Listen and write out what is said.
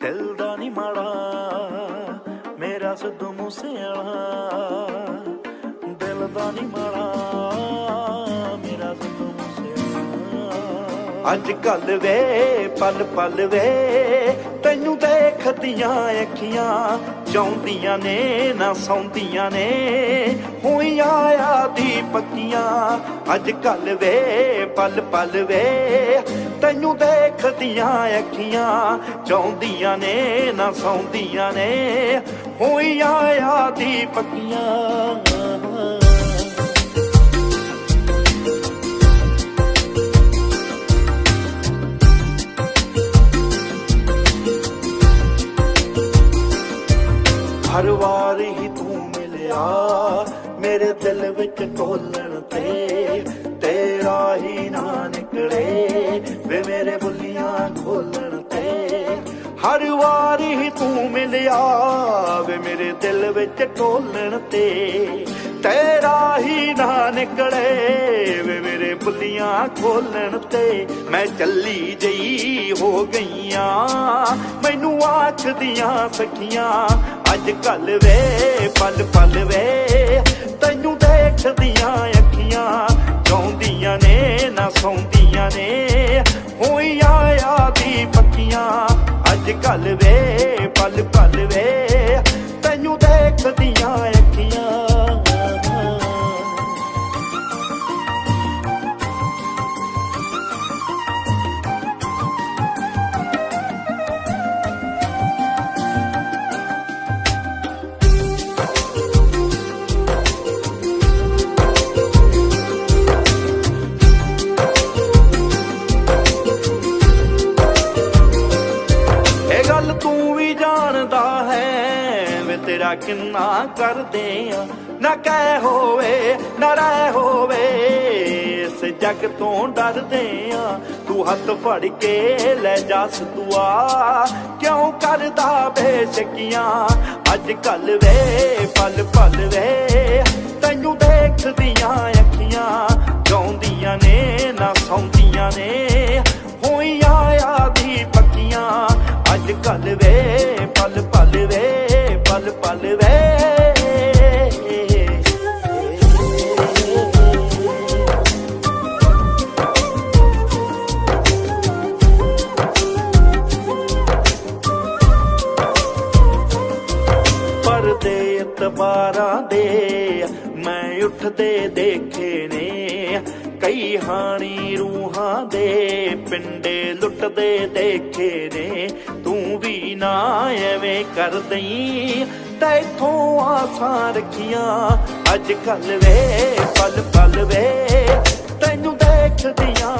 दिल दा नी माड़ा मेरा सिद्धू मूसेआला, दिल दा नी माड़ा मेरा सिद्धू मूसेआला। अज कल वे पल पल वे तैनू देखदियां अखियां चाहुंदियां ने ना सौंदियां ने होइयां आदी पक्कियां। अज कल वे पल पल वे तैनू देखदियां अखियां चाहुंदियां ने ना सौंदियां ने होइयां आदी पक्कियां। हर वार ही तू मिलिया मेरे दिल विच टोलण ते, तेरा ही ना निकले वे मेरे बुलियां खोलण ते। हर वार ही तू मिलिया वे मेरे दिल विच टोलण ते, तेरा ही ना निकले वे मेरे बुलियां खोलण ते। मैं चली जई हो गईयां मैनू आखदियां सखियां अज कल वे पल पल वे तैनू देखदियां अखियां चाहुंदियां ने ना सौंदियां ने होइयां आदी पक्कियां। अज कल वे पल पल वे तैनू देखदियां अखियां। तेरा किन्ना करदे ना कह होवे ना रह होवे इस जग तो डरदे। तू हथ फड़ के ले जास दुआ क्यों करदा बेशकियां। अज कल वे पल पल वे तैनू देखदियां अखियां चाहुंदियां ने ना सौंदियां ने होइयां आदी पक्कियां। अज कल वे पल पल वे पल पल वे परदे इतबारां दे मैं उठदे देखे ने, कई हानी रूहां दे पिंडे लुटदे देखे ने। तू भी ना एवें कर दई तैथों आसां रखियां। अज कल वे पल पल वे तैनू देखदियां